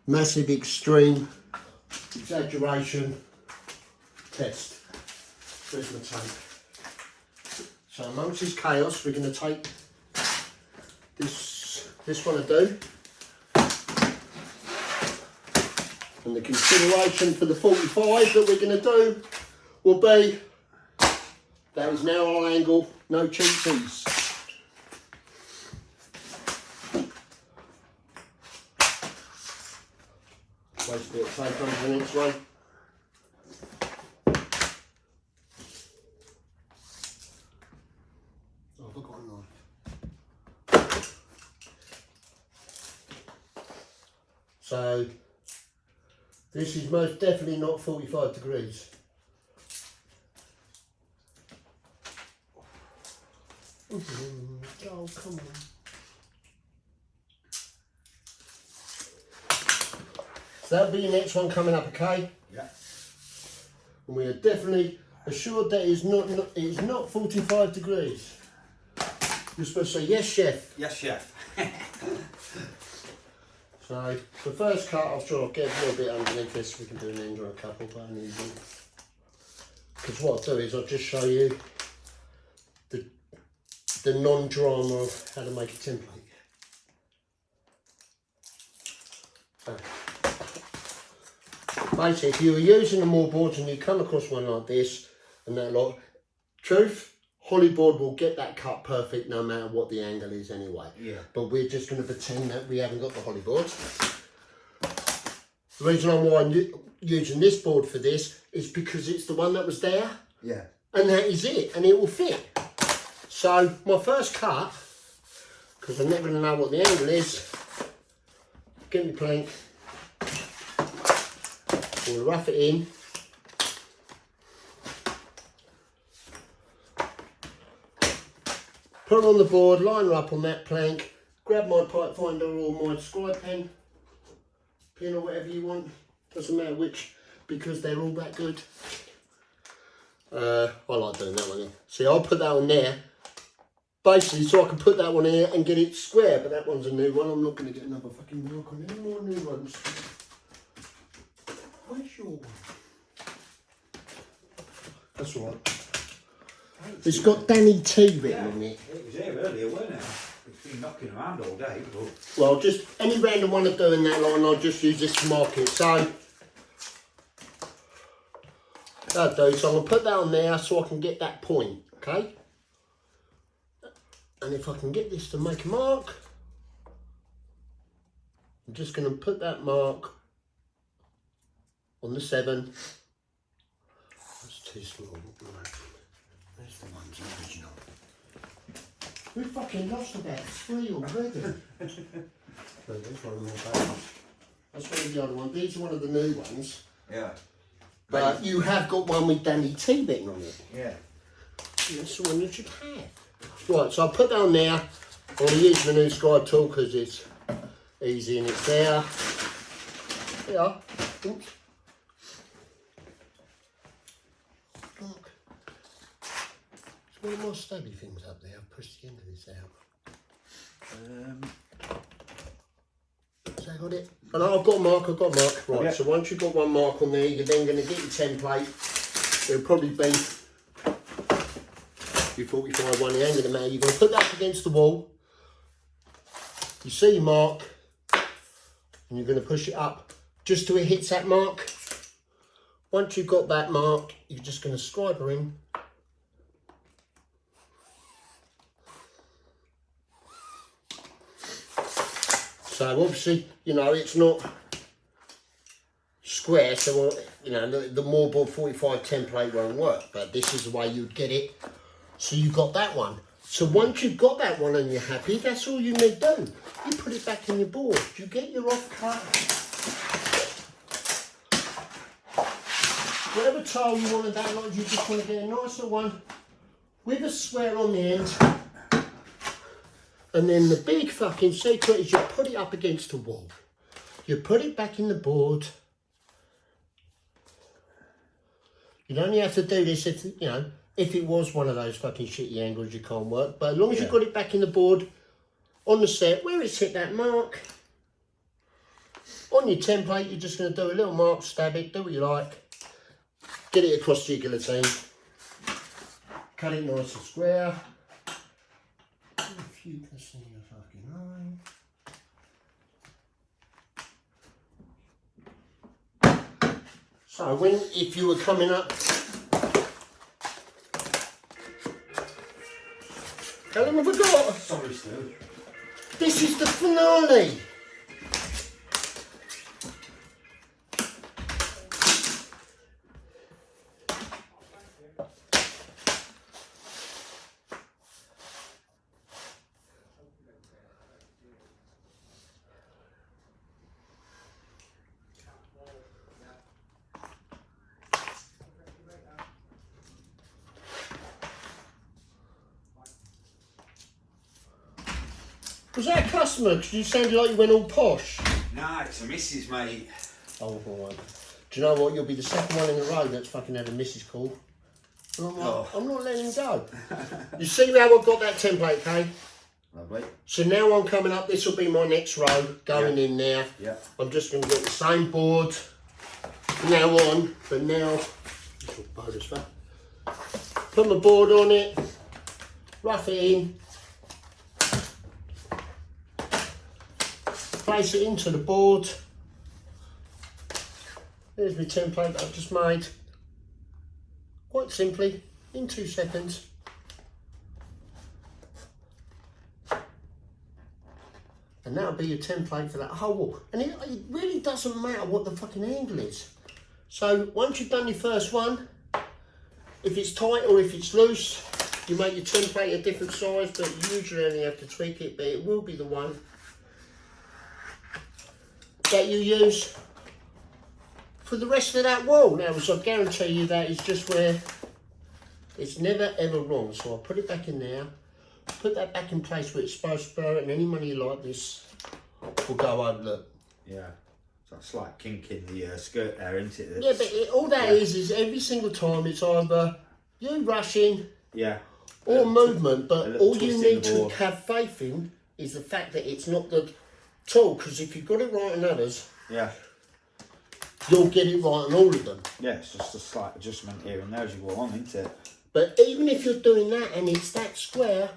massive, extreme, exaggeration test. There's my tape. So amongst this chaos, we're going to take this one to do. And the consideration for the 45 that we're going to do will be, that is now our angle, no cheaties. Waste a bit of tape on the next one. Oh, I've got a knife. So, this is most definitely not 45 degrees. Oh, come on. So that'll be your next one coming up, okay? Yeah. And we are definitely assured that it is not 45 degrees. You're supposed to say, yes, chef. Yes, chef. So, the first cut, I'll try to get a little bit underneath this. We can do an end or a couple, but only easy. Because what I'll do is I'll just show you the non-drama of how to make a template. So, basically, if you were using the moldboards and you come across one like this and that lot, truth, Hollyboard will get that cut perfect no matter what the angle is anyway. Yeah. But we're just going to pretend that we haven't got the Hollyboards. The reason why I'm using this board for this is because it's the one that was there. Yeah. And that is it, and it will fit. So my first cut, because I'm never going to know what the angle is, get my plank, we'll rough it in. Put it on the board, line her up on that plank, grab my pipe finder or my scribe pen, pin or whatever you want, doesn't matter which, because they're all that good. I like doing that one here. See, I'll put that on there, basically so I can put that one here and get it square, but that one's a new one. I'm not going to get another fucking mark on any more new ones. Where's your one? That's all right. It's got Danny T written on it. It was here earlier, wasn't it? It's been knocking around all day. But... Well, just any random one of doing that line, I'll just use this to mark it. So, that'll do. So I'm going to put that on there so I can get that point, okay? And if I can get this to make a mark, I'm just going to put that mark on the 7. That's too small. There's the one's original. We fucking lost about 3 already. No, there's one more back. That's one of the other ones. These are one of the new ones. Yeah. But you have got one with Danny T written on it. Yeah. That's the one you should have. Right, so I'll put that on there. I'm going to use my new scribe tool because it's easy and it's there. There. Oops. Look. It's one of my stabby things up there. I've pushed the end of this out. So I got it. And I've got a mark, Right, yeah. So once you've got one mark on there, you're then going to get your template. It'll probably be your 45 one, it ain't going to matter. You're going to put that up against the wall. You see your mark. And you're going to push it up just till it hits that mark. Once you've got that mark, you're just going to scribe her in. So obviously, you know, it's not square, so, you know, the moldboard 45 template won't work, but this is the way you'd get it. So you got that one. So once you've got that one and you're happy, that's all you need to do. You put it back in your board. You get your off cut. Whatever tile you want to download, you just want to get a nicer one with a square on the end. And then the big fucking secret is you put it up against the wall. You put it back in the board. You'd only have to do this if, you know, if it was one of those fucking shitty angles you can't work. But as long as you've got it back in the board, on the set, where it's hit that mark, On your template, you're just going to do a little mark, stab it, do what you like. Get it across to your guillotine. Cut it nice and square. If you can see your fucking line. So if you were coming up, how long have I got? Sorry, Stu. This is the finale. Was that a customer? Because you sounded like you went all posh. Nah, it's a missus, mate. Oh, all right. Do you know what? You'll be the second one in a row that's fucking had a missus call. And I'm like, I'm not letting him go. You see how I've got that template, Kay? Lovely. So now I'm coming up, this will be my next row, going in there. Yeah. I'm just going to get the same board now on, but now, put my board on it, rough it in, place it into the board. There's my template that I've just made. Quite simply, in 2 seconds. And that'll be your template for that whole wall. And it really doesn't matter what the fucking angle is. So once you've done your first one, if it's tight or if it's loose, you make your template a different size, but you usually only have to tweak it, but it will be the one that you use for the rest of that wall. Now, so I guarantee you that is just where it's never ever wrong. So I'll put it back in there, put that back in place where it's supposed to go, and any money like this will go over. Look. Yeah. So it's like kinking the skirt there, isn't it? Yeah, but all that is every single time it's either you rushing or movement, but all you need to have faith in is the fact that it's not the tool, because if you've got it right on others, you'll get it right on all of them. Yeah, it's just a slight adjustment here and there as you go on, isn't it? But even if you're doing that and it's that square,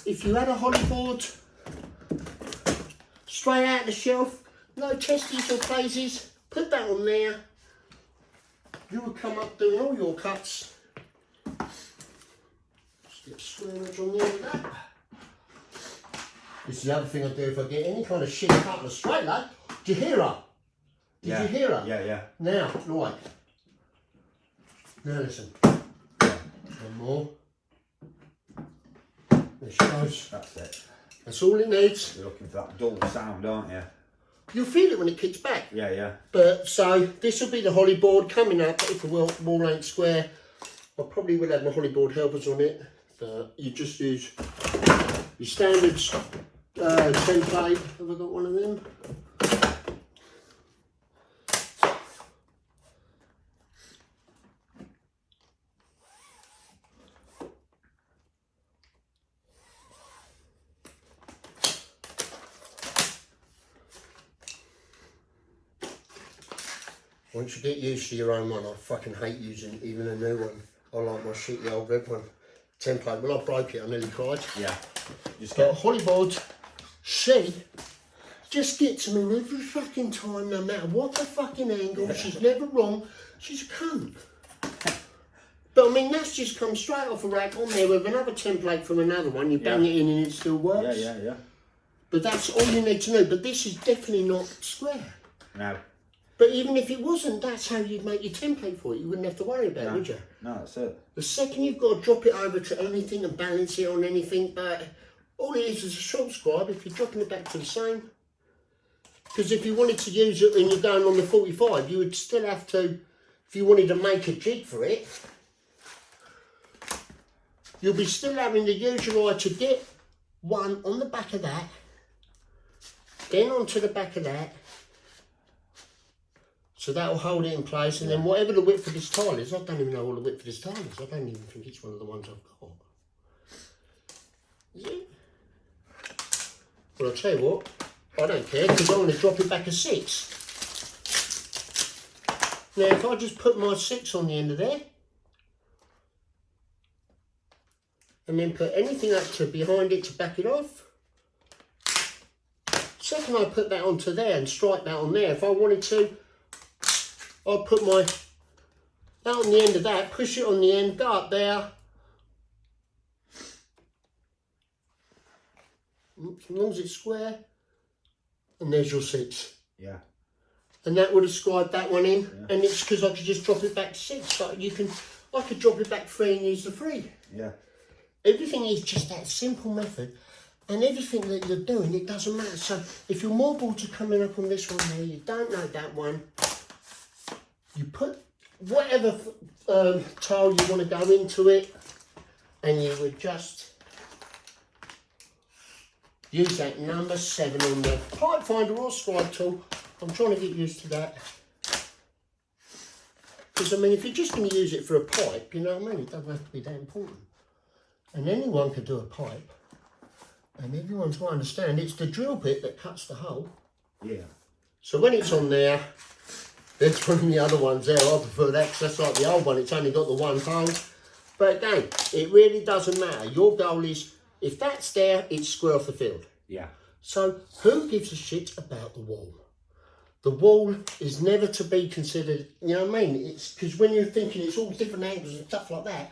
if you had a holly board straight out of the shelf, no testes or phases, put that on there, you would come up doing all your cuts. Just get a square edge on there with that. This is the other thing I do if I get any kind of shit cut on a straight line. Did you hear her? Did you hear her? Yeah, yeah. Now, right. Now listen. One more. There she goes. That's it. That's all it needs. You're looking for that dull sound, aren't you? You'll feel it when it kicks back. Yeah, yeah. But so this will be the holly board coming up. If the wall ain't square, I probably will have my holly board helpers on it. But you just use your standard template. Have I got one of them? Once you get used to your own one, I fucking hate using even a new one. I like my shitty old red one. Template, when I broke it, I nearly cried. Yeah. Just But Hollywood, she just gets me every fucking time, no matter what the fucking angle. She's never wrong. She's a cunt. But I mean, that's just come straight off a rack on there with another template from another one. You bang it in and it still works. Yeah, yeah, yeah. But that's all you need to know. But this is definitely not square. No. But even if it wasn't, that's how you'd make your template for it. You wouldn't have to worry about it, would you? No, that's it. The second you've got to drop it over to anything and balance it on anything, but all it is a short scribe if you're dropping it back to the same. Because if you wanted to use it and you're going on the 45, you would still have to, if you wanted to make a jig for it, you'll be still having to use your eye to get one on the back of that, then onto the back of that. So that will hold it in place, and then whatever the width of this tile is, I don't even know what the width of this tile is. I don't even think it's one of the ones I've got. Is it? Well, I'll tell you what, I don't care, because I want to drop it back a 6. Now if I just put my 6 on the end of there, and then put anything up to behind it to back it off. Second I put that onto there and strike that on there. If I wanted to, I'd put my that on the end of that, push it on the end, go up there. As long as it's square, and there's your 6. Yeah. And that would have scribed that one in, Yeah. and it's because I could just drop it back to 6. But I could drop it back 3 and use the 3. Yeah. Everything is just that simple method, and everything that you're doing, it doesn't matter. So if your marbles are coming up on this one there, you don't know that one, you put whatever tile you want to go into it, and you would just use that number 7 on the pipe finder or scribe tool. I'm trying to get used to that. Because, I mean, if you're just going to use it for a pipe, you know what I mean? It doesn't have to be that important. And anyone could do a pipe. And everyone's got to understand it's the drill bit that cuts the hole. Yeah. So when it's on there, there's one of the other ones there. I prefer that because that's like the old one. It's only got the one hole. But again, it really doesn't matter. Your goal is, if that's there, it's square off the field. Yeah. So who gives a shit about the wall? The wall is never to be considered, you know what I mean? It's because when you're thinking it's all different angles and stuff like that,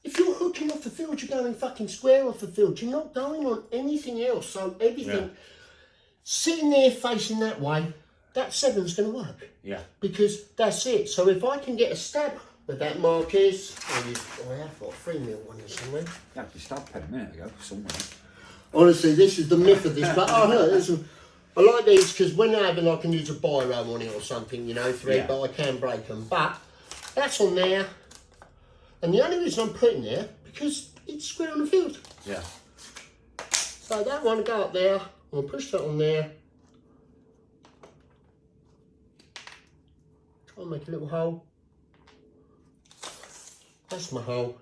if you're hooking off the field, you're going fucking square off the field. You're not going on anything else. So everything, sitting there facing that way, that 7's going to work. Yeah. Because that's it. So if I can get a stab where that mark is, I have got a 3mm one here somewhere. Yeah, you stabbed pen a minute ago somewhere. Honestly, this is the myth of this. But I like these because when I have them, I can use a biro on it or something, you know, thread, but I can break them. But that's on there. And the only reason I'm putting there, because it's square on the field. Yeah. So that one will go up there. I'll push that on there. Try and make a little hole. That's my hole.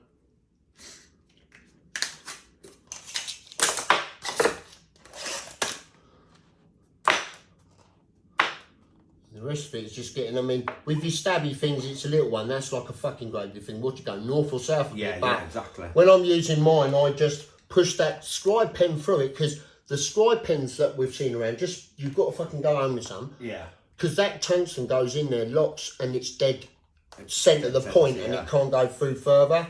The rest of it is just getting, I mean, with your stabby things, it's a little one. That's like a fucking great big thing. What you go, north or south of it? Yeah, exactly. When I'm using mine, I just push that scribe pen through it, because the scribe pens that we've seen around, just, you've got to fucking go home with some. Yeah. Because that tungsten goes in there, locks, and it's dead centre of the point, and it can't go through further.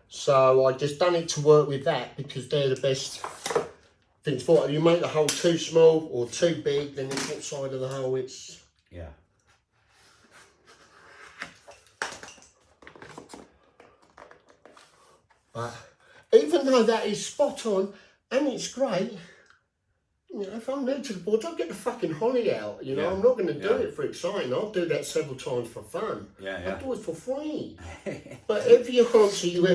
So I just done it to work with that, because they're the best things for it. You make the hole too small or too big, then it's outside of the hole, it's... Yeah. But even though that is spot on and it's great, you know, if I'm new to the boards, I'll get the fucking holly out. You know, I'm not going to do it for exciting. I'll do that several times for fun. Yeah, yeah. I'll do it for free. But every answer you ever